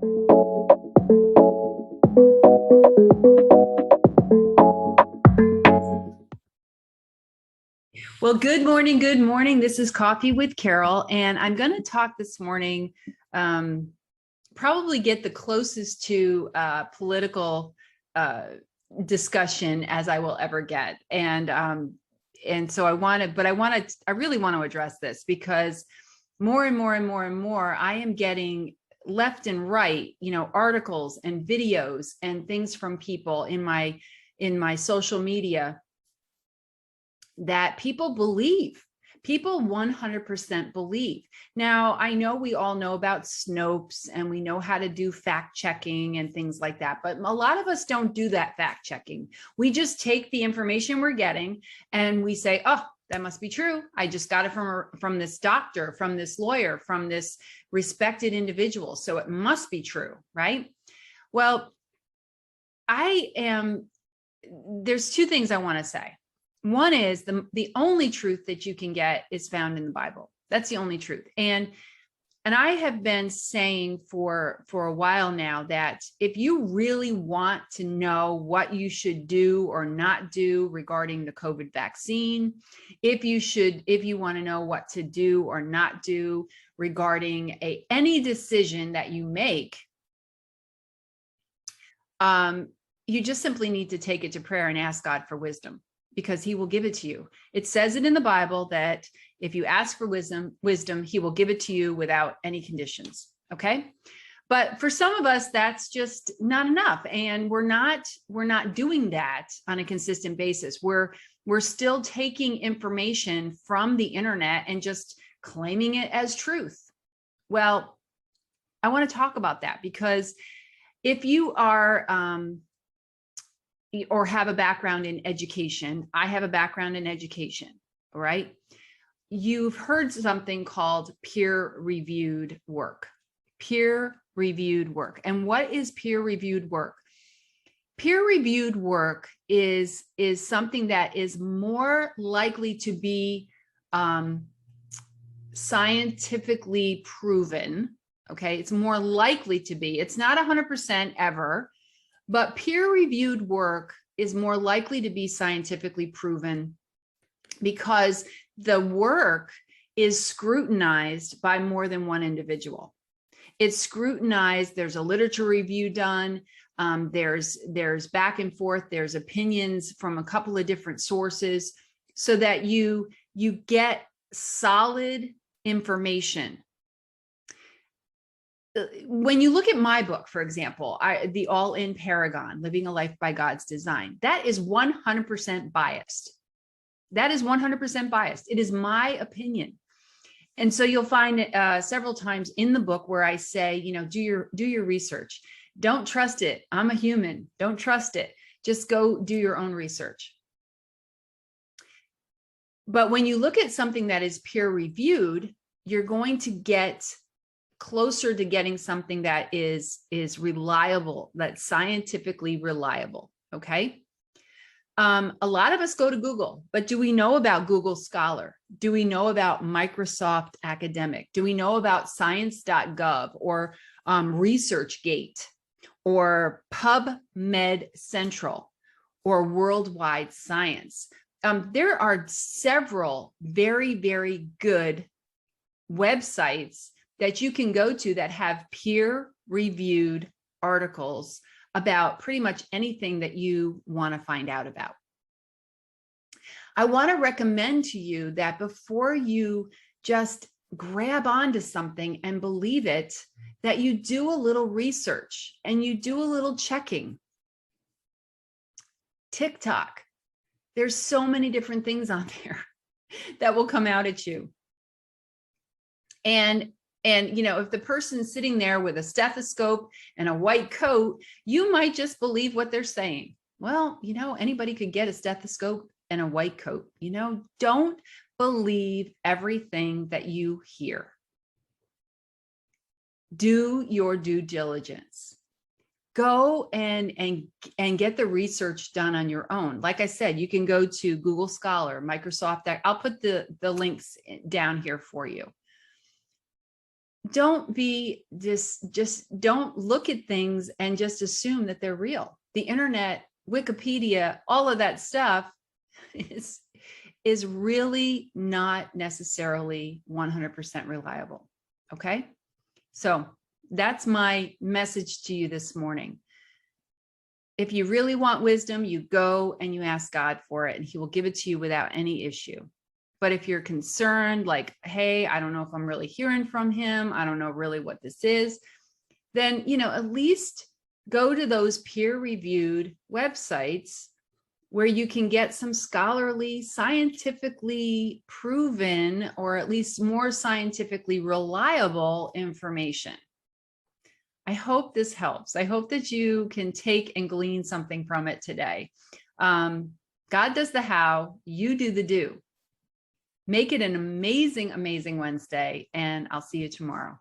Well, good morning. Good morning. This is Coffee with Carol, and I'm going to talk this morning, probably get the closest to political discussion as I will ever get. And so I really want to address this because more and more and more and more, I am getting left and right, articles and videos and things from people in my social media that people believe. People 100% believe. Now, I know we all know about Snopes and we know how to do fact checking and things like that, but a lot of us don't do that fact checking. We just take the information we're getting and we say, oh, that must be true. I just got it from this doctor, from this lawyer, from this respected individual. So it must be true, right? Well, there's two things I want to say. One is the only truth that you can get is found in the Bible. That's the only truth. And I have been saying for a while now that if you really want to know what you should do or not do regarding the COVID vaccine, if you want to know what to do or not do regarding any decision that you make, you just simply need to take it to prayer and ask God for wisdom, because he will give it to you. It says it in the Bible that if you ask for wisdom, he will give it to you without any conditions. Okay. But for some of us, that's just not enough. And we're not doing that on a consistent basis. We're still taking information from the internet and just claiming it as truth. Well, I want to talk about that because if you are, or have a background in education. I have a background in education, all right? You've heard something called peer-reviewed work. Peer-reviewed work. And what is peer-reviewed work? Peer-reviewed work is something that is more likely to be scientifically proven, okay? It's more likely to be. It's not 100% ever, but peer-reviewed work is more likely to be scientifically proven because the work is scrutinized by more than one individual. It's scrutinized. There's a literature review done. There's back and forth. There's opinions from a couple of different sources so that you get solid information. When you look at my book, for example, the All In Paragon, Living a Life by God's Design, that is 100% biased. That is 100% biased. It is my opinion. And so you'll find several times in the book where I say, do your research. Don't trust it. I'm a human. Don't trust it. Just go do your own research. But when you look at something that is peer reviewed, you're going to get closer to getting something that is reliable, that's scientifically reliable. Okay. A lot of us go to Google, but do we know about Google Scholar? Do we know about Microsoft Academic? Do we know about science.gov or ResearchGate or PubMed Central or Worldwide Science? There are several very, very good websites that you can go to that have peer-reviewed articles about pretty much anything that you want to find out about. I want to recommend to you that before you just grab onto something and believe it, that you do a little research and you do a little checking. TikTok, there's so many different things on there that will come out at you. And if the person's sitting there with a stethoscope and a white coat, you might just believe what they're saying. Well, anybody could get a stethoscope and a white coat. Don't believe everything that you hear. Do your due diligence. Go and get the research done on your own. Like I said, you can go to Google Scholar, Microsoft. I'll put the links down here for you. don't be just don't look at things and just assume that they're real. The internet, Wikipedia, all of that stuff is really not necessarily 100% reliable. Okay. So that's my message to you this morning. If you really want wisdom, you go and you ask God for it, and he will give it to you without any issue. But if you're concerned, like, hey, I don't know if I'm really hearing from him, I don't know really what this is, then, at least go to those peer-reviewed websites where you can get some scholarly, scientifically proven, or at least more scientifically reliable information. I hope this helps. I hope that you can take and glean something from it today. God does the how, you do the do. Make it an amazing, amazing Wednesday, and I'll see you tomorrow.